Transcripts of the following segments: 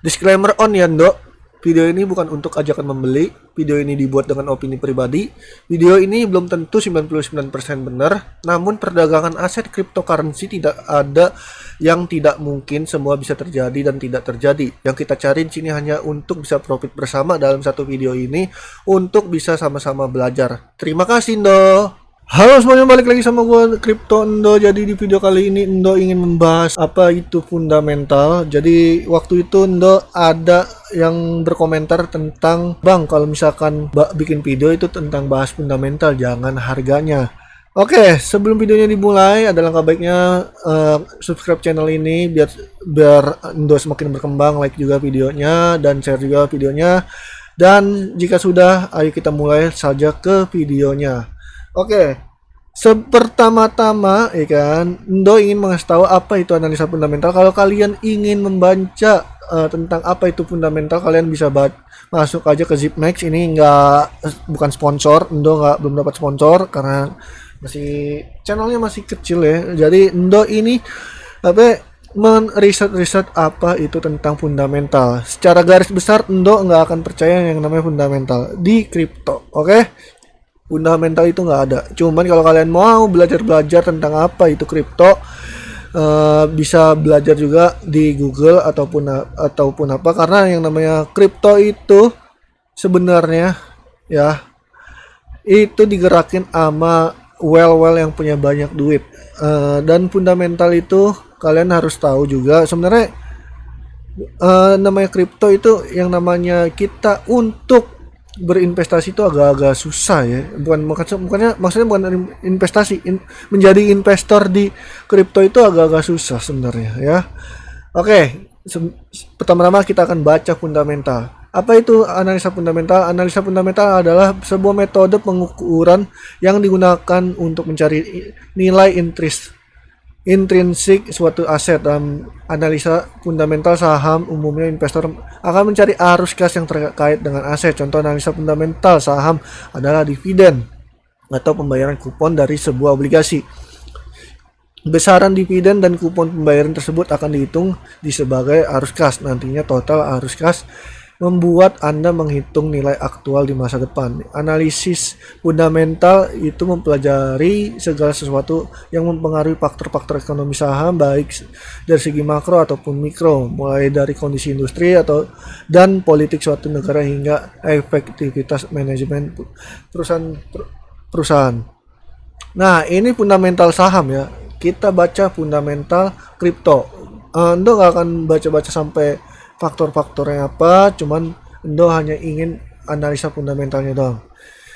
Disclaimer on ya, Ndo. Video ini bukan untuk ajakan membeli. Video ini dibuat dengan opini pribadi. Video ini belum tentu 99% benar. Namun perdagangan aset cryptocurrency tidak ada yang tidak mungkin, semua bisa terjadi dan tidak terjadi. Yang kita cari di sini hanya untuk bisa profit bersama dalam satu video ini, untuk bisa sama-sama belajar. Terima kasih, Ndo. Halo semuanya, balik lagi sama gue Crypto Endo. Jadi di video kali ini Endo ingin membahas apa itu fundamental. Jadi waktu itu Endo ada yang berkomentar tentang, Bang, kalau misalkan bikin video itu tentang bahas fundamental, jangan harganya. Oke, sebelum videonya dimulai, ada langkah baiknya subscribe channel ini biar Endo semakin berkembang, like juga videonya dan share juga videonya. Dan jika sudah, ayo kita mulai saja ke videonya. Oke, pertama-tama ya kan, Endo ingin mengasih tahu apa itu analisa fundamental. Kalau kalian ingin membaca tentang apa itu fundamental, kalian bisa masuk aja ke ZipMax. Ini bukan sponsor, Endo belum dapat sponsor karena channelnya masih kecil ya. Jadi Endo ini riset apa itu tentang fundamental. Secara garis besar Endo nggak akan percaya yang namanya fundamental di kripto. Oke? Fundamental itu nggak ada. Cuman kalau kalian mau belajar tentang apa itu kripto, bisa belajar juga di Google ataupun apa, karena yang namanya kripto itu sebenarnya ya itu digerakin sama well yang punya banyak duit. Dan fundamental itu kalian harus tahu juga sebenarnya, namanya kripto itu yang namanya kita untuk berinvestasi itu agak-agak susah ya. Maksudnya bukan investasi, menjadi investor di kripto itu agak-agak susah sebenarnya ya. Oke, pertama-tama kita akan baca fundamental. Apa itu analisa fundamental? Analisa fundamental adalah sebuah metode pengukuran yang digunakan untuk mencari nilai intrinsik suatu aset. Dalam analisa fundamental saham, umumnya investor akan mencari arus kas yang terkait dengan aset. Contoh analisa fundamental saham adalah dividen atau pembayaran kupon dari sebuah obligasi. Besaran dividen dan kupon pembayaran tersebut akan dihitung di sebagai arus kas. Nantinya total arus kas membuat Anda menghitung nilai aktual di masa depan. Analisis fundamental itu mempelajari segala sesuatu yang mempengaruhi faktor-faktor ekonomi saham, baik dari segi makro ataupun mikro, mulai dari kondisi industri dan politik suatu negara hingga efektivitas manajemen perusahaan. Nah, ini fundamental saham ya. Kita baca fundamental kripto. Anda nggak akan baca-baca sampai faktor-faktornya apa, cuman Endo hanya ingin analisa fundamentalnya doang.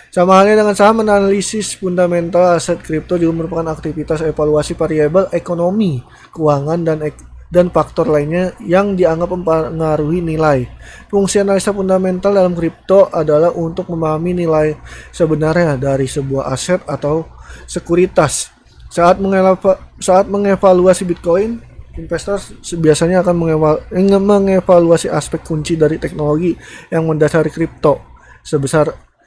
Sama halnya dengan saham, analisis fundamental aset kripto juga merupakan aktivitas evaluasi variabel ekonomi, keuangan dan faktor lainnya yang dianggap mempengaruhi nilai. Fungsi analisa fundamental dalam kripto adalah untuk memahami nilai sebenarnya dari sebuah aset atau sekuritas. Saat mengevaluasi Bitcoin, investor biasanya akan mengevaluasi aspek kunci dari teknologi yang mendasari kripto,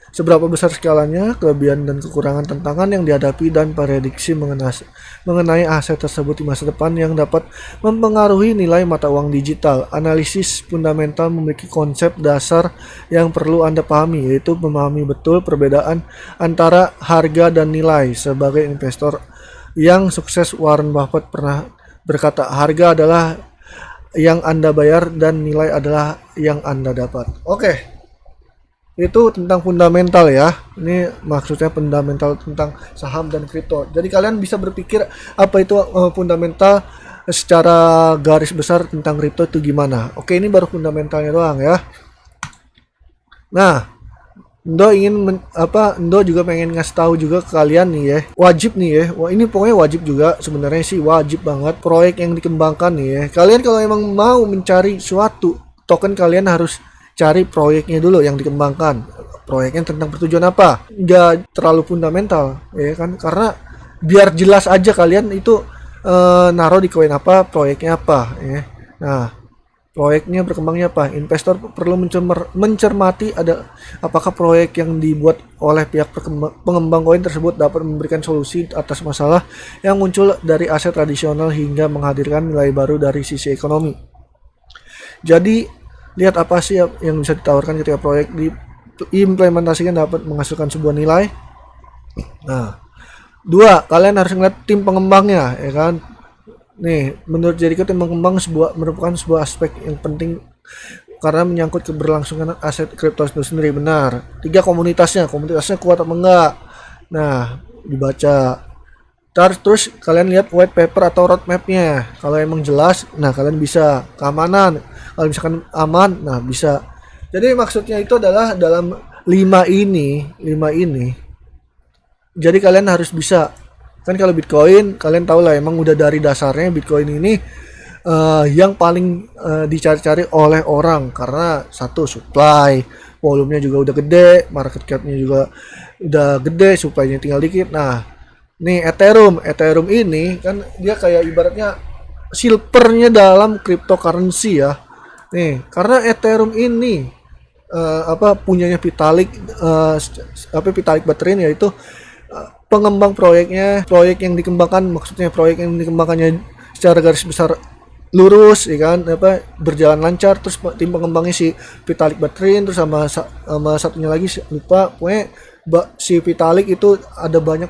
seberapa besar skalanya, kelebihan dan kekurangan tantangan yang dihadapi, dan prediksi mengenai aset tersebut di masa depan yang dapat mempengaruhi nilai mata uang digital. Analisis fundamental memiliki konsep dasar yang perlu Anda pahami, yaitu memahami betul perbedaan antara harga dan nilai. Sebagai investor yang sukses, Warren Buffett pernah berkata, harga adalah yang Anda bayar dan nilai adalah yang Anda dapat. Oke, itu tentang fundamental ya. Ini maksudnya fundamental tentang saham dan kripto. Jadi kalian bisa berpikir apa itu fundamental secara garis besar tentang kripto itu gimana. Oke, ini baru fundamentalnya doang ya. Nah, Endo juga pengen ngasih tahu juga ke kalian nih ya. Wajib nih ya. Wah, ini pokoknya wajib juga, sebenarnya sih wajib banget proyek yang dikembangkan nih ya. Kalian kalau emang mau mencari suatu token, kalian harus cari proyeknya dulu yang dikembangkan. Proyeknya tentang bertujuan apa? Nggak terlalu fundamental ya kan, karena biar jelas aja kalian itu naruh di koin apa, proyeknya apa ya. Nah, proyeknya berkembangnya apa? Investor perlu mencermati apakah proyek yang dibuat oleh pihak pengembang koin tersebut dapat memberikan solusi atas masalah yang muncul dari aset tradisional hingga menghadirkan nilai baru dari sisi ekonomi. Jadi lihat apa sih yang bisa ditawarkan ketika proyek diimplementasikan dapat menghasilkan sebuah nilai. Nah, dua, kalian harus ngeliat tim pengembangnya, ya kan? Nih, menurut Jericho tim pengembang merupakan sebuah aspek yang penting karena menyangkut keberlangsungan aset kripto itu sendiri. Benar. Tiga, komunitasnya kuat apa enggak? Nah, dibaca. Terus kalian lihat white paper atau roadmapnya. Kalau emang jelas, nah kalian bisa. Keamanan, kalau misalkan aman, nah bisa. Jadi maksudnya itu adalah dalam lima ini. Jadi kalian harus bisa. Kan kalau Bitcoin, kalian tahu lah emang udah dari dasarnya Bitcoin ini yang paling dicari-cari oleh orang karena satu, supply, volumenya juga udah gede, market capnya juga udah gede, supply-nya tinggal dikit. Nah, nih Ethereum ini kan dia kayak ibaratnya silvernya dalam cryptocurrency ya. Nih, karena Ethereum ini punyanya Vitalik, Vitalik Buterin, yaitu pengembang proyek yang dikembangkan, maksudnya proyek yang dikembangkannya secara garis besar lurus, ya kan, berjalan lancar. Terus tim pengembangnya si Vitalik Buterin, terus sama satunya lagi lupa, pokoknya si Vitalik itu ada banyak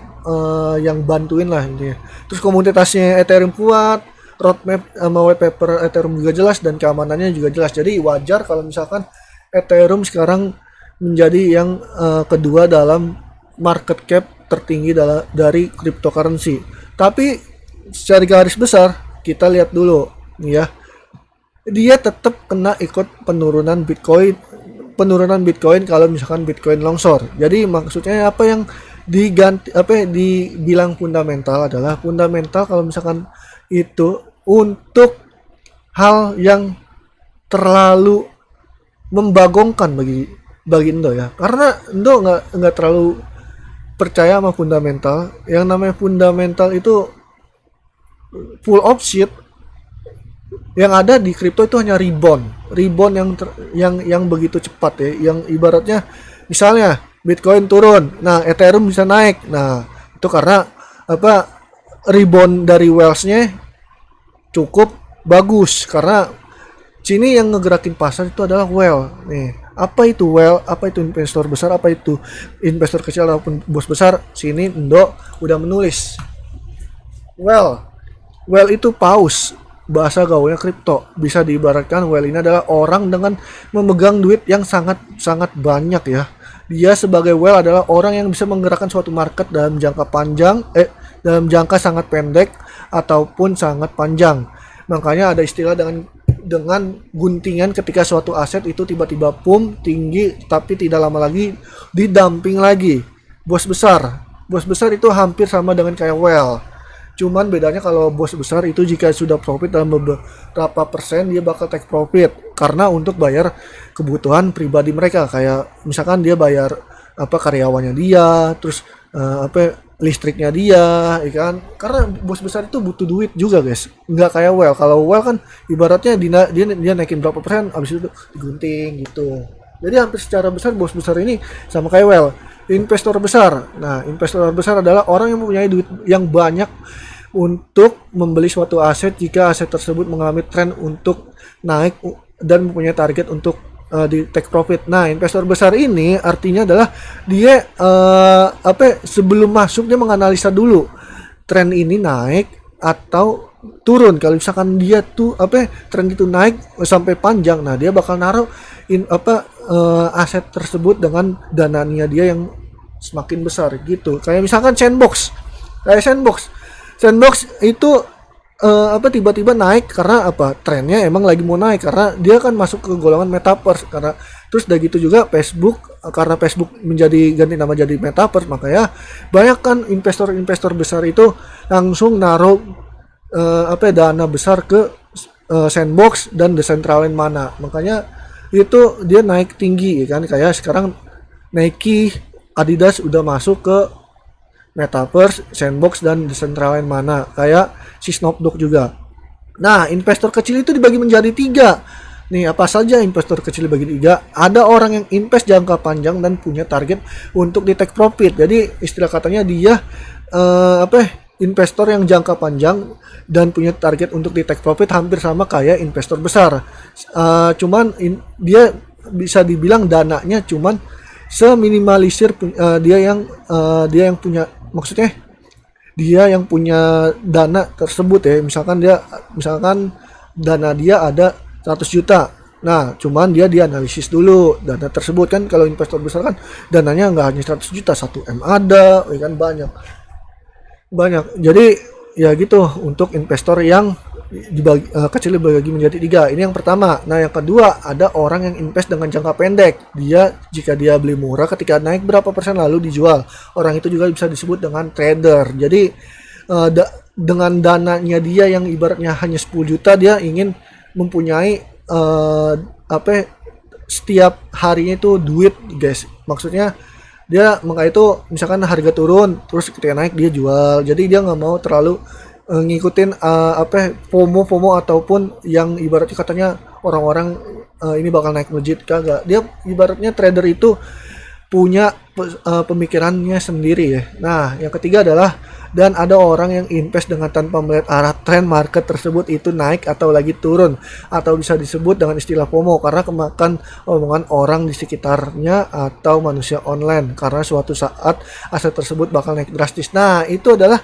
yang bantuin lah intinya. Terus komunitasnya Ethereum kuat, roadmap sama white paper Ethereum juga jelas, dan keamanannya juga jelas. Jadi wajar kalau misalkan Ethereum sekarang menjadi yang kedua dalam market cap tertinggi dari cryptocurrency. Tapi secara garis besar kita lihat dulu nih ya, dia tetap kena ikut penurunan Bitcoin kalau misalkan Bitcoin longsor. Jadi maksudnya apa yang dibilang fundamental adalah fundamental kalau misalkan itu untuk hal yang terlalu membagongkan bagi Indo ya, karena Indo nggak terlalu percaya sama fundamental. Yang namanya fundamental itu full of shit. Yang ada di kripto itu hanya rebound yang begitu cepat ya, yang ibaratnya misalnya Bitcoin turun, nah Ethereum bisa naik. Nah, itu karena rebound dari whales-nya cukup bagus, karena sini yang ngegerakin pasar itu adalah whale. Nih, apa itu whale, apa itu investor besar, apa itu investor kecil ataupun bos besar. Sini Indo udah menulis whale itu paus, bahasa gaulnya kripto. Bisa diibaratkan whale ini adalah orang dengan memegang duit yang sangat banyak ya. Dia sebagai whale adalah orang yang bisa menggerakkan suatu market dalam jangka panjang, dalam jangka sangat pendek ataupun sangat panjang. Makanya ada istilah dengan guntingan ketika suatu aset itu tiba-tiba tinggi tapi tidak lama lagi didumping lagi. Bos besar itu hampir sama dengan kayak whale. Cuman bedanya kalau bos besar itu jika sudah profit dalam beberapa persen, dia bakal take profit karena untuk bayar kebutuhan pribadi mereka, kayak misalkan dia bayar karyawannya dia, terus listriknya dia, ya kan? Karena bos besar itu butuh duit juga, guys. Nggak kayak whale. Kalau whale kan ibaratnya dia naikin berapa persen, abis itu digunting gitu. Jadi hampir secara besar bos besar ini sama kayak whale. Investor besar. Nah, investor besar adalah orang yang mempunyai duit yang banyak untuk membeli suatu aset jika aset tersebut mengalami tren untuk naik dan mempunyai target untuk di take profit. Nah, investor besar ini artinya adalah dia sebelum masuk dia menganalisa dulu tren ini naik atau turun. Kalau misalkan dia tuh tren itu naik sampai panjang, nah dia bakal naruh aset tersebut dengan dananya dia yang semakin besar gitu. Kayak misalkan sandbox itu tiba-tiba naik karena trennya emang lagi mau naik, karena dia kan masuk ke golongan metaverse. Karena terus udah gitu juga Facebook, karena Facebook ganti nama jadi metaverse, makanya banyak kan investor besar itu langsung naruh dana besar ke sandbox dan Decentraland mana. Makanya itu dia naik tinggi kan. Kayak sekarang Nike, Adidas udah masuk ke metaverse, sandbox dan Decentraland mana. Kayak si Snoop Dogg juga. Nah, investor kecil itu dibagi menjadi 3. Nih, apa saja investor kecil dibagi 3? Ada orang yang invest jangka panjang dan punya target untuk di take profit. Jadi istilah katanya dia investor yang jangka panjang dan punya target untuk di take profit hampir sama kayak investor besar. Cuman dia bisa dibilang dananya cuman seminimalisir dia yang punya, maksudnya dia yang punya dana tersebut ya. Misalkan dana dia ada 100 juta. Nah, cuman dia dianalisis dulu dana tersebut kan. Kalau investor besar kan dananya nggak hanya 100 juta, 1 M ada, ya kan banyak. Jadi ya gitu untuk investor yang kecil dibagi menjadi 3. Ini yang pertama. Nah, yang kedua ada orang yang invest dengan jangka pendek. Jika dia beli murah ketika naik berapa persen lalu dijual. Orang itu juga bisa disebut dengan trader. Jadi dengan dananya dia yang ibaratnya hanya 10 juta, dia ingin mempunyai setiap harinya itu duit, guys. Maksudnya dia makanya itu misalkan harga turun terus ketika naik dia jual. Jadi dia nggak mau terlalu ngikutin FOMO ataupun yang ibaratnya katanya orang-orang ini bakal naik melejit, kagak. Dia ibaratnya trader itu punya pemikirannya sendiri ya. Nah, yang ketiga adalah dan ada orang yang invest dengan tanpa melihat arah tren market tersebut itu naik atau lagi turun, atau bisa disebut dengan istilah FOMO karena kemakan omongan orang di sekitarnya atau manusia online karena suatu saat aset tersebut bakal naik drastis. Nah, itu adalah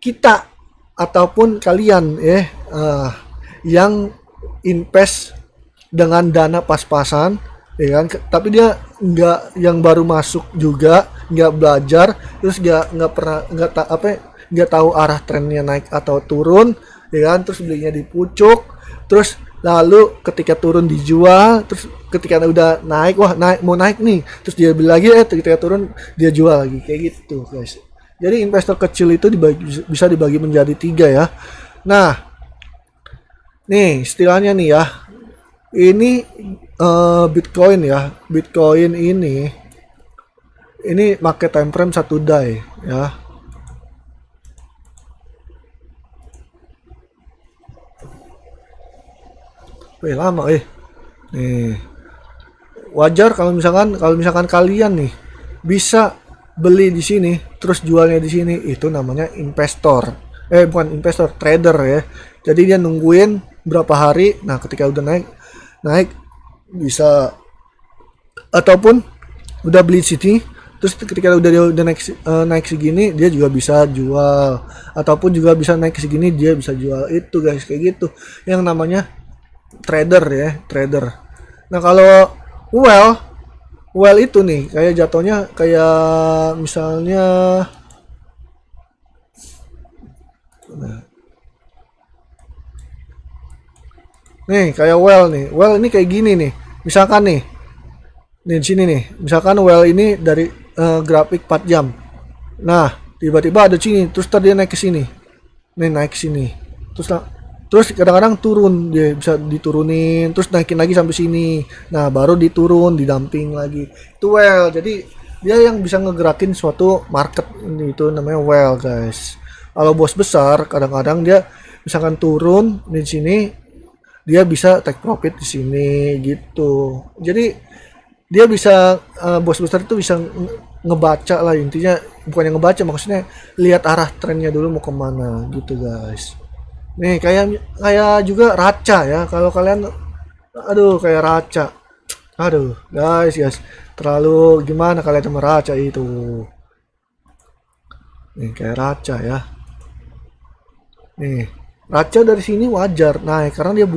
kita ataupun kalian ya yang invest dengan dana pas-pasan, ya kan, tapi dia nggak, yang baru masuk juga nggak belajar, terus nggak tahu arah trennya naik atau turun, ya kan, terus belinya di pucuk, terus lalu ketika turun dijual, terus ketika udah naik, mau naik nih, terus dia beli lagi, ketika turun dia jual lagi, kayak gitu guys. Jadi investor kecil itu bisa dibagi menjadi 3 ya. Nah, nih istilahnya nih ya, ini Bitcoin ya. Bitcoin ini pakai time frame 1 day ya. Lama nih. Wajar kalau misalkan kalian nih bisa beli di sini terus jualnya di sini, itu namanya investor. Bukan investor, trader ya. Jadi dia nungguin berapa hari, nah ketika udah naik bisa, ataupun udah beli sini terus ketika udah naik segini dia juga bisa jual, ataupun juga bisa naik segini dia bisa jual. Itu guys, kayak gitu yang namanya trader ya, trader. Nah, kalau well itu nih kayak jatuhnya kayak misalnya nih kayak well ini kayak gini nih. Misalkan nih di sini nih, misalkan well ini dari grafik 4 jam. Nah, tiba-tiba ada sini, terus tadi naik ke sini. Nih naik ke sini. Terus kadang-kadang turun, dia bisa diturunin, terus naikin lagi sampai sini. Nah, baru diturun, didamping lagi. Itu well. Jadi dia yang bisa ngegerakin suatu market, itu namanya well, guys. Kalau bos besar kadang-kadang dia misalkan turun di sini, dia bisa take profit di sini gitu. Jadi dia bisa bos besar itu bisa ngebaca lah, intinya bukan yang ngebaca, maksudnya lihat arah trennya dulu mau kemana gitu, guys. Nih kayak juga Raca ya, kalau kalian kayak Raca, guys terlalu gimana kalian sama Raca itu. Nih kayak Raca ya, nih Raca dari sini wajar naik karena dia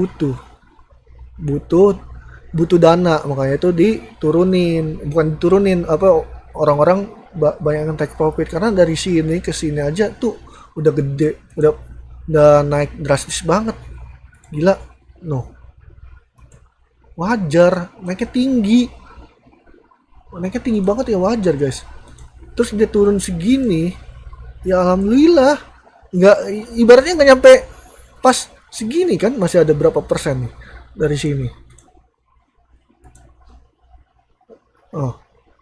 butuh dana, makanya itu diturunin orang-orang banyak yang take profit karena dari sini ke sini aja tuh udah gede, udah naik drastis banget, gila. Wajar naiknya tinggi banget ya, wajar guys. Terus dia turun segini ya alhamdulillah, nggak, ibaratnya nggak nyampe pas segini kan, masih ada berapa persen nih dari sini.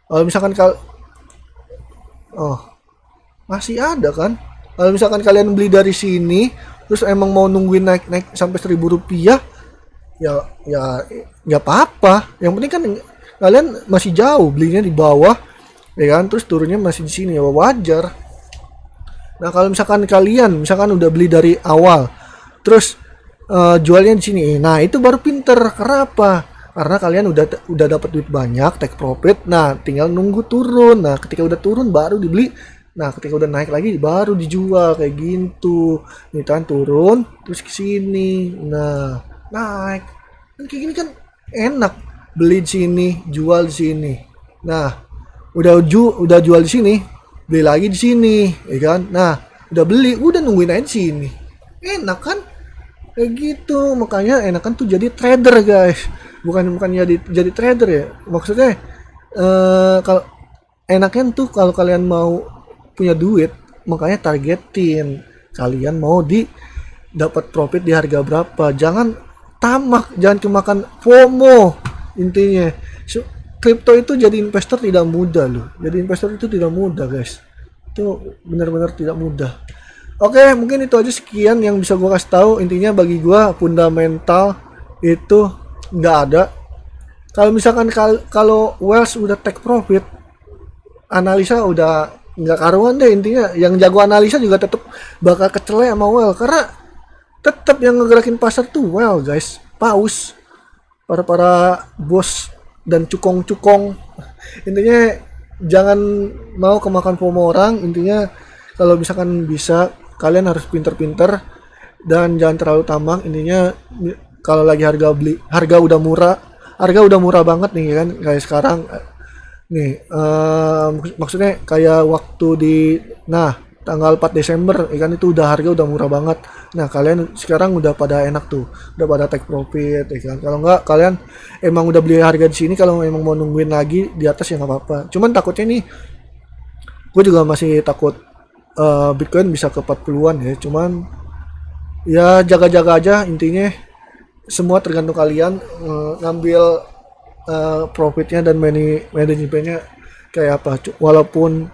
Kalau misalkan masih ada kan. Kalau misalkan kalian beli dari sini terus emang mau nungguin naik sampai 1.000 rupiah, ya nggak apa-apa. Yang penting kan kalian masih jauh, belinya di bawah ya kan, terus turunnya masih di sini, ya wajar. Nah, kalau misalkan kalian misalkan udah beli dari awal, terus jualnya di sini. Nah, itu baru pinter. Karena apa? Karena kalian udah dapat duit banyak, take profit. Nah, tinggal nunggu turun. Nah, ketika udah turun baru dibeli. Nah, ketika udah naik lagi baru dijual kayak gitu. Nih kan turun terus ke sini. Nah, naik. Kan kayak gini kan enak. Beli di sini, jual di sini. Nah, udah jual di sini, beli lagi di sini, ya kan? Nah, udah beli, udah nungguin aja di sini. Enak kan? Kayak gitu. Makanya enakan tuh jadi trader, guys. Bukan jadi trader ya. Maksudnya kalau enaknya tuh kalau kalian mau punya duit, makanya targetin kalian mau dapat profit di harga berapa. Jangan tamak, jangan kemakan FOMO intinya. Kripto itu jadi investor tidak mudah loh. Jadi investor itu tidak mudah, guys. Itu benar-benar tidak mudah. Oke, mungkin itu aja sekian yang bisa gue kasih tahu. Intinya bagi gue fundamental itu nggak ada. Kalau misalkan kalau Wells udah take profit, analisa udah nggak karuan deh. Intinya yang jago analisa juga tetap bakal kecele sama Well, karena tetap yang ngegerakin pasar tuh Well, guys. Paus, para bos dan cukong-cukong. Intinya jangan mau kemakan FOMO orang. Intinya kalau misalkan bisa, kalian harus pinter-pinter dan jangan terlalu tamak. Intinya kalau lagi harga udah murah banget nih kan, kayak sekarang nih, maksudnya kayak waktu tanggal 4 Desember ya kan, itu harga udah murah banget. Nah, kalian sekarang udah pada enak tuh, udah pada take profit ya kan. Kalau nggak, kalian emang udah beli harga di sini, kalau emang mau nungguin lagi di atas ya nggak apa-apa. Cuman takutnya nih, gue juga masih takut Bitcoin bisa ke 40-an ya. Cuman ya jaga-jaga aja intinya. Semua tergantung kalian ngambil profitnya dan manajemennya kayak apa. Walaupun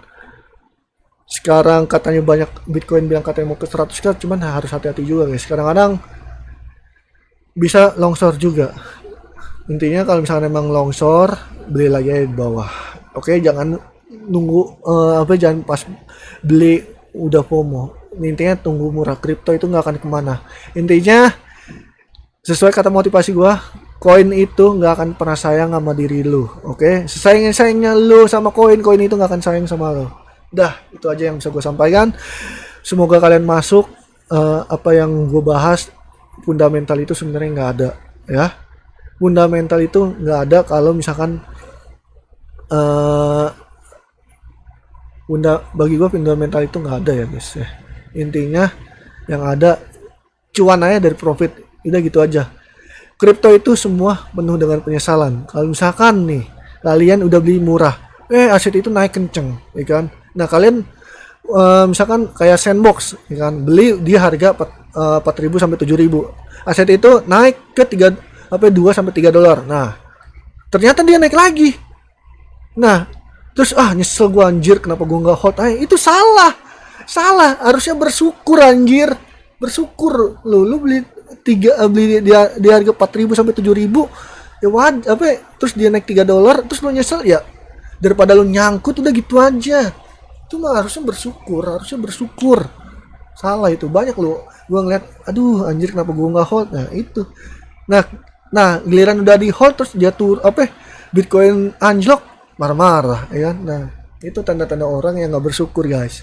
sekarang katanya banyak Bitcoin bilang katanya mau ke 100k, cuman harus hati-hati juga, guys. Kadang-kadang bisa longsor juga. Intinya kalau misalnya memang longsor, beli lagi aja di bawah. Oke, jangan nunggu jangan pas beli udah FOMO. Intinya tunggu murah. Kripto itu nggak akan kemana. Intinya sesuai kata motivasi gua, koin itu nggak akan pernah sayang sama diri lu. Oke, sayangnya lu sama koin itu nggak akan sayang sama lu. Dah, itu aja yang bisa gue sampaikan. Semoga kalian masuk apa yang gue bahas. Fundamental itu sebenarnya nggak ada ya. Fundamental itu nggak ada kalau misalkan bagi gue fundamental itu nggak ada ya, guys ya. Intinya yang ada cuan aja dari profit, udah gitu aja. Kripto itu semua penuh dengan penyesalan. Kalau misalkan nih kalian udah beli murah, aset itu naik kenceng, ya kan? Nah, kalian misalkan kayak Sandbox, ya kan, beli di harga 4.000 sampai 7.000. Aset itu naik ke 2 sampai 3 dolar. Nah, ternyata dia naik lagi. Nah, terus nyesel gua, anjir, kenapa gua nggak hold? Itu salah. Harusnya bersyukur, anjir. Bersyukur lu beli di harga 4.000 sampai 7.000. Ya terus dia naik 3 dolar, terus lu nyesel ya. Daripada lu nyangkut, udah gitu aja. Itu mah harusnya bersyukur. Salah itu. Banyak lu gua ngeliat, aduh anjir, kenapa gua nggak hold. Nah, itu. Nah, giliran udah di hold terus dia Bitcoin anjlok, marah-marah ya kan. Nah, itu tanda-tanda orang yang nggak bersyukur, guys.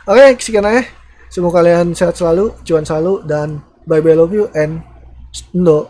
Oke, sekian aja. Semoga kalian sehat selalu, cuan selalu, dan bye bye, love you and Indo.